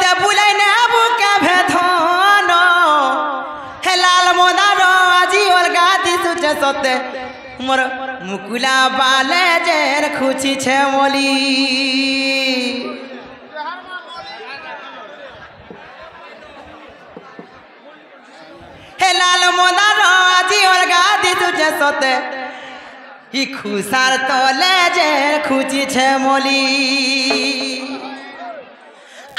মতে বুলাই নেবু কেভে ধন হে লাল মদার আজি অলগা দিছুছে সতে মোর মুকুলা বালে জের খুঁচিছে মলি হে লাল মদার আজি অলগা দিছুছে সতে ই খুসার তলে জের খুঁচিছে মলি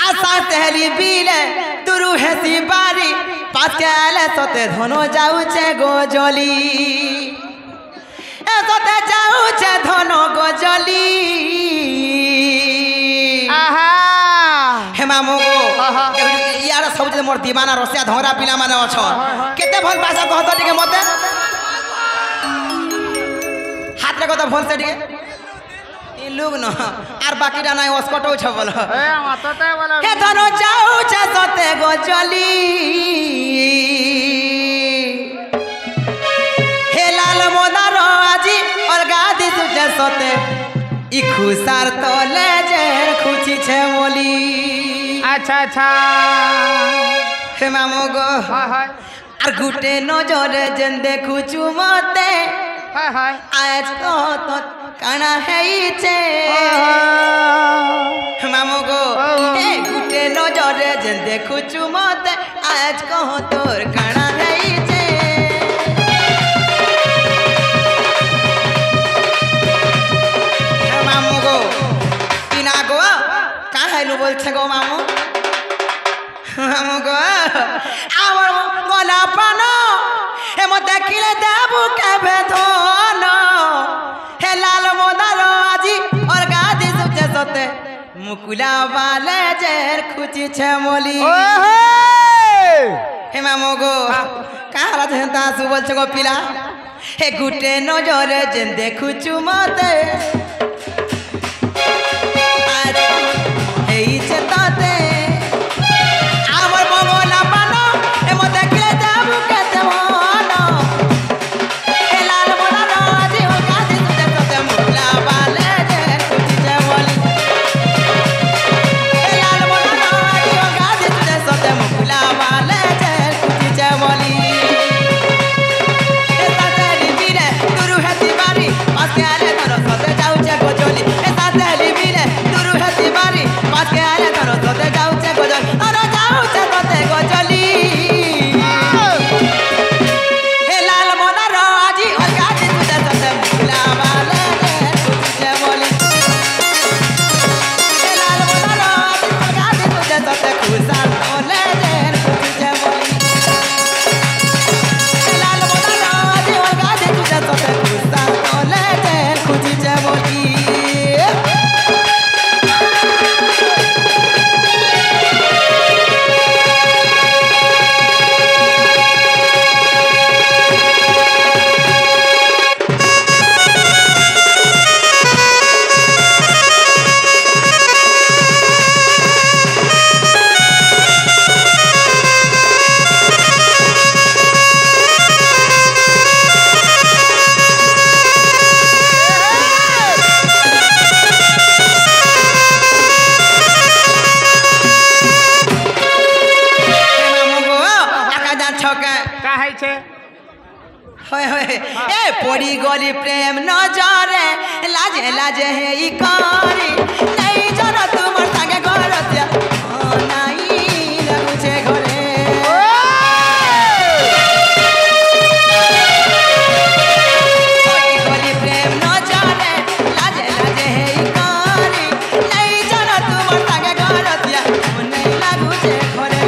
আশা তেহলি বিলে তুরু হেসি বাড়ি পাঁচকেলে সতে ধনো যাউছে গোজলি এ সতে যাউছে ধনো গোজলি হেমা মগো ইয়ার সব মোর দিবানা রসিয়া ধরা পিলা মানে অছ কেতে ভাল ভাষা কহত টিকে মতে হাতরে কথা ভলসে টিকে লুক ন আর বাকিটা নাই অস্কট হচ্ছে বল হে ধনো যাউছে সতে গোজলি হে লাল মদার আজি অলগা দিছুছে সতে ই খুসার তলে জের খুঁচিছে মলি আচ্ছা আচ্ছা হে মামু গো আর গুটে নজরে যেন দেখুছু মতে আজ কত কানা হেইছে মামু গো এ গুটে নজরে যেন দেখুছু মতে আজ কহ তোর কানা হেইছে মামু গো কিনা গো কাহাইলু বলছে গো মামু মামু গো আমার গলা পানো হে মতে কিলে দেবু কেবে ধন হে লাল মদার আজি অলগা দিছুছে সতে মুকুলা বালে জের খুঁচিছে মলি হে মামু গো কাহারা যেন্তা আসু বলছে গো পিলা হে গুটে নজরে যেন দেখুছু মতে এইছে তাতে আমার মঙ্গলা পানো এ মতে কিলে দেবু কেতে মন হে লাল মদার আজি অলগা দিছুছে সতে মুকুলা বালে জের খুঁচিছে মলি হে লাল মদার আজি অলগা দিছুছে সতে মুকুলা বালে জের খুঁচিছে মলি হে সাতেলি বিরে তুরু হেতি বাড়ি পাশে আলে ধর সতে যাউছে গোজলি হে সাতেলি বিরে তুরু হেতি বাড়ি পাশে আলে ধর সতে যাউছে গোজলি আরে যাউছে সতে গোজলি হে লাল মদার আজি অলগা দিছুছে সতে মুকুলা বালে জের খুঁচিছে মলি হে লাল মদার আজি অলগা দিছুছে সতে খুসার তলে জের খুঁচিছে মলি হে লাল মদার আজি অলগা দিছুছে সতে খুসার তলে জের খুঁচিছে মলি পড়ি গলি প্রেম নজরে লাজে লাজে হে ই করি নেই জর তোমার সাগে ঘর নাই লাগুছে ঘরে পড়ি গলি প্রেম নজরে লাজে লাজে হে ই করি নেই জর তোমার সাগে ঘর নাই লাগুছে ঘরে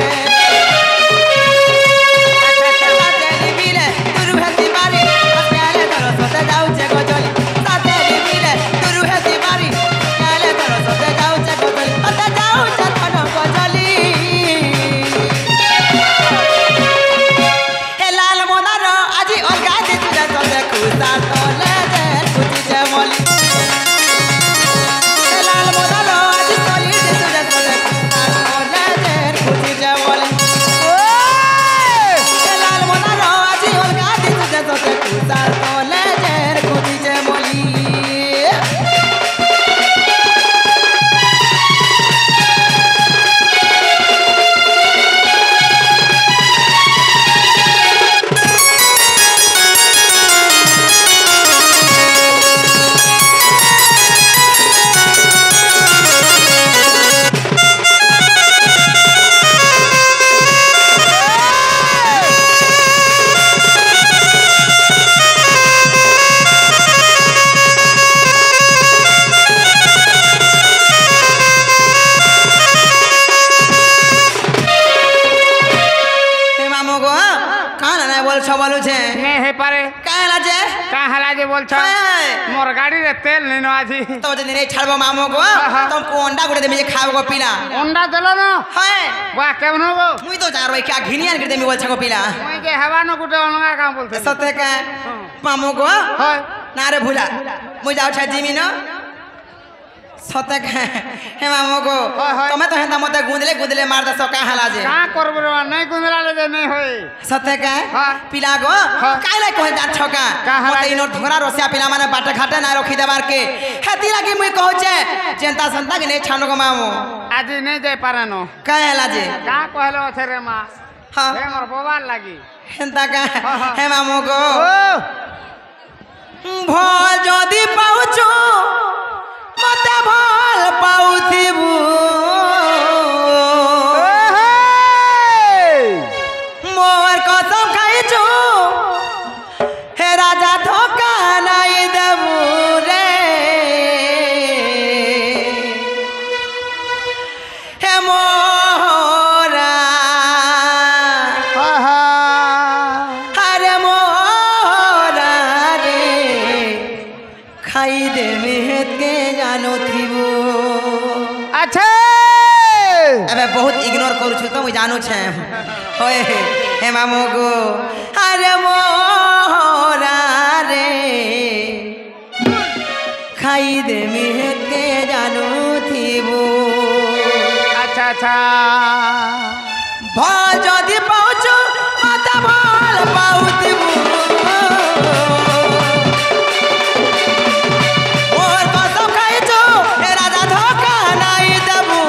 যাউছে গজলি সাথে বিলে তুরু হেতি বাড়ি কালে ধর সতে যাউছে বলুছে নে হে পারে কাহলা যে কা হেলা যে বলছ মোর গাড়িরে তেল নিন আজি তো যদি নেই ছাড়বো মামু গো তোমাকে অন্ডা করে দেবে যে খাবো গো পিলা অন্ডা দিল না হ্যাঁ বাহ কেমন গো মুই তো জানো কি ঘিনিয়ান করে দেবে বলছে গো পিলা মুই যে হেবানো গুটে অনগা কাম বলতে সতে কা মামু গো হয় না রে ভুলা মুই যাও ছা জিমি না সতে কা হে মামু গো তুমি তো হেন্দা মতে গুঁদলে মার দছ কাহলা যে কা করব রে নাই গুন্দরালে যে নাই হয় সতে কা পিলা গো কাইলে কহে যাচ্ছ কা মতে ইনো ধরা রসিয়া পিলা মানে বাটে ঘাটে না রখি দেবার কে হেতি লাগি মুই কହୁছে চেন্তা সন্তা কি নেই ছানো গো মামু আজি নাই যাই পারেনো কাহলা যে কা কহলো আছে রে মা হ্যাঁ হে মোর ববার লাগি হেন্তা কা হে মামু গো ও ভল যদি পাউছো মতে ভাল পাউথিবু মোর কসম খাইছো হে রাজা ধোকা নাই দেবু রে হে মোরা আরে মোরা রে খাই দে মেহেতকে জানো থিবু আচ্ছা अबे बहुत इग्नोर करू छु तो मुझे जानू छे होए हे मामू गो अरे मोरा रे खाई दे मेहते जानू थीबू আচ্ছা আচ্ছা भल जदि पाउछु मते भल पाउथिबू और कसम खाइछु हे राजा धोखा नाई देबू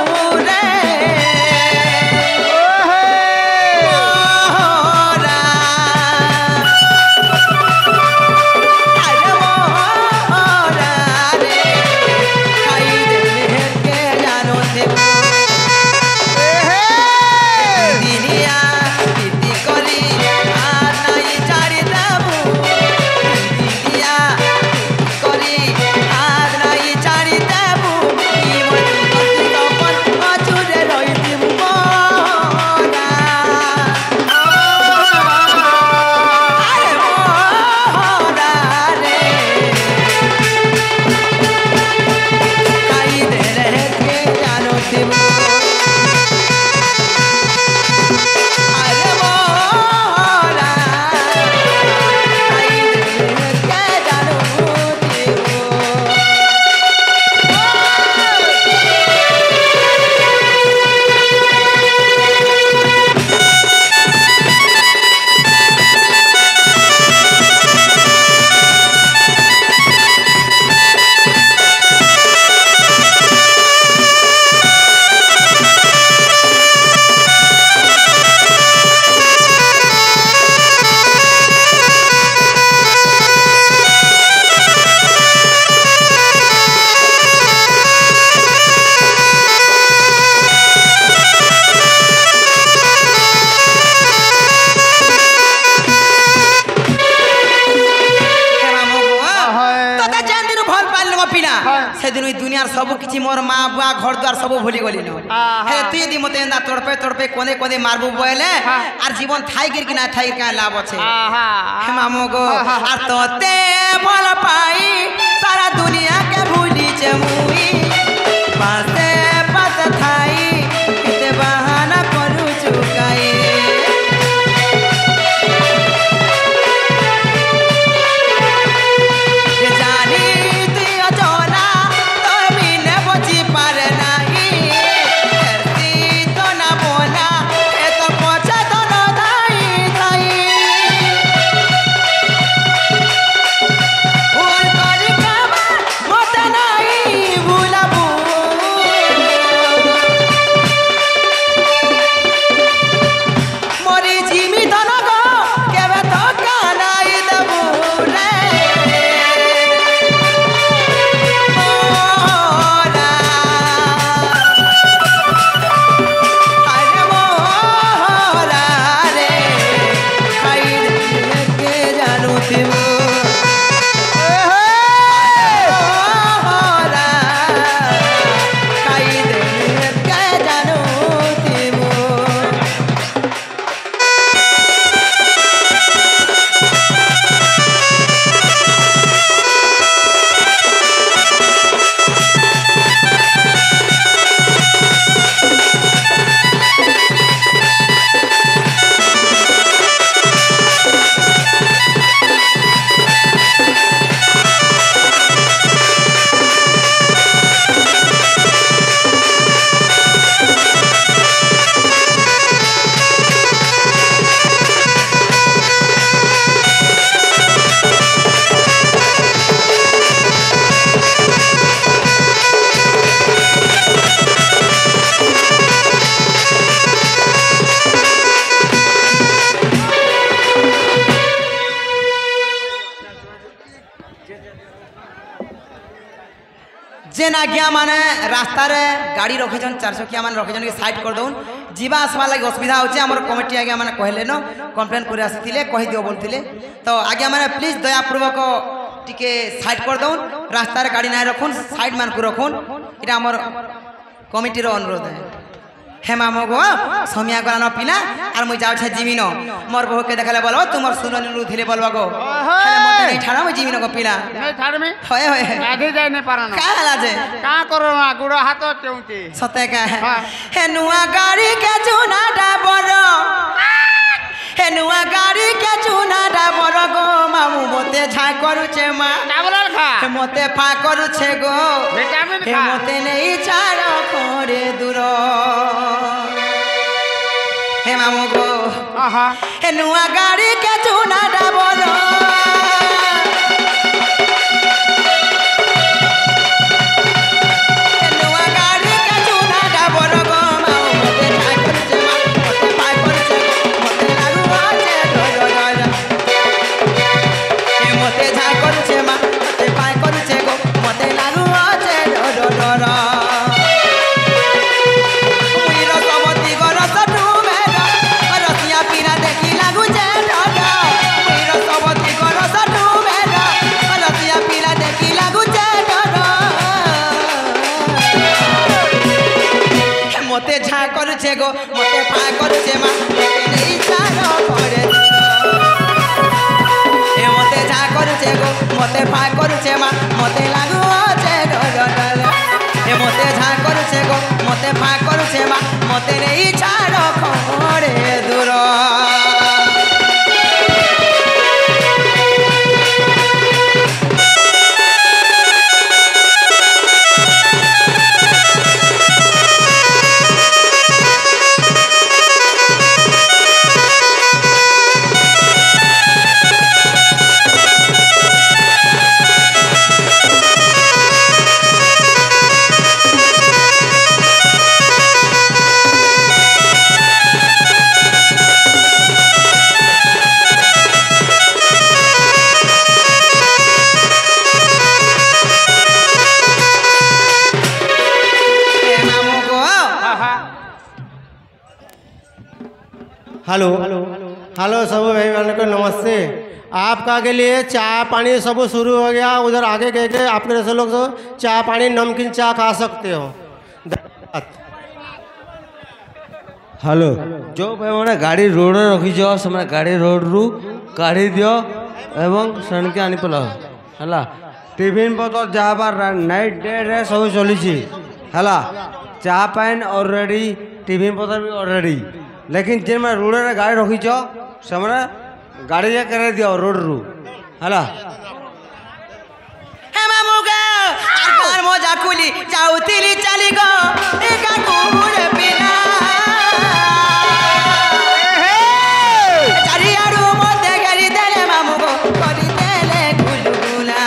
रे मोरा अरे मोरा रे खाई दे मेहते जानो थीबू दिनिया दीदी करी আর নাই ছাড়ি দেবু দিদিয়া করি আর নাই ছাড়ি দেবু কি মন কতি কপন আচুরে রই দিবু মোরা আরে মোরা রে খাই দে রে কে জানো দিবু अरे मोरा आई के जानू थीबू সেদিন ওই দুনিয়ার সবু কিছু মোর মা বুয়া ঘর দুয়ার সবু ভুলি গলি হে তুই যদি মতে এন্দা তড়পে তড়পে কোনে কোনে মারবু বলে আর জীবন থাইগির কি না থাইগির কেন লাভ আছে হে মামু গো আর তোতে ভাল পাই সারা দুনিয়াকে ভুলিছে মুই পাশে পাশে থাই এতে বাহানা করু চুকাই জানি তুই অচলা তোর বিনে বচি পারে নাহি এসি তো না বোনা এ তো পচা তো না ধাই ধাই ওর করি কামা মতে নাই जेन आज्ञा माने रास्ता रे गाड़ी रखिछन 400 किया माने रखिछन के साइड कर दउन जीवा आसवा लागि असुविधा होचे हमर कमिटी आज्ञा माने कहले न कंप्लेन करे आसीथिले कहि दियो बोलथिले तो आज्ञा माने प्लीज दया पूर्वक टिके साइड कर दउन रास्ता रे गाड़ी ना रखुन साइड मान को रखुन इटा हमर कमिटी रो अनुरोध है हे मामो गो समिया गला न पिला आर मुई जाउ छे जिमिन मोर बहु के देखले बोलबो तुमर सुनन लु थिले बोलबो गो खाली मते नहीं ठाड़ा मुई जिमिन को पिला नहीं छाड़ में होय होय आगे जाय नहीं पाराना का हला जे का करो ना गुड़ हाथ चौंची सते का हे नुआ गाड़ी के चुना डाबरो हे नुआ गाड़ी के चुना डाबरो गो मामू मते झाय करू छे मा चावल खा हे मते फा करू छे गो विटामिन हे खा मते नहीं चारो करे दूर हे मामू गो आहा हे नुआ गाड़ी के चुना डाबरो हे नुआ गाड़ी के चुना डाबरो गो मामू मते झाय करू छे मा मते फा करू छे मते लागू आछे डर हे मते झाय करू छे मा मते फा करू छे गो मते लागू आछे डर मते झा करू छे गो मते फा करू छे मा नहीं चारो करे ए मते झा करू छे गो मते फा करू छे मा मते लागू छे डर ए मते झा करू छे गो मते फा करू छे मा मते नहीं चारो करे दूर हेलो हेलो सब भाई बहनों को नमस्ते। आपका के लिए चाय पानी सब शुरू हो गया उधर आगे गए के आपके जैसे लोग तो चाय पानी नमकीन चाय खा सकते हो। हेलो जो भाई मैंने गाड़ी रोड रखी से गाड़ी रोड रु काढ़ी दियो एवं सण के आनी पल है टिफिन पतर जहाँ नाइट डे रे सब चली है चाह पाइन ऑलरेडी टिफिन पतर भी ऑलरेडी लेकिन जेन मैं रोड रे गाड़ी रखी से गाड़ी करे दियो रोड रु है हे मामू गा घर मोजा खुली जाउतिली चली गो एका कुकुर पिला चारियाडू मते गरी देले मामू गो करी देले गुलगुला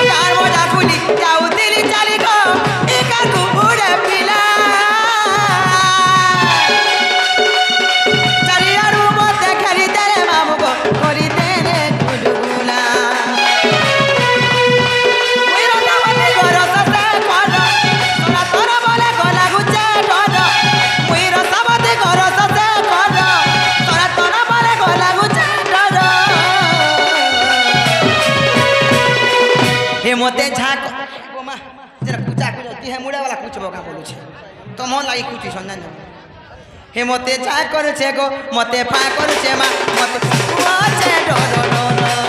घर मोजा खुली जाउतिली चली गो एका कुकुर पिला चारियाडू मते गरी देले मामू गो करी देले गुलगुला मते झाक गोमा जरा पूजा करती है मुड़ा वाला कुछ बोका बोलू छे तो मन लागी कुछ समझन हे मते झाक करू छे गो मते फा करू छे मा मते छे डर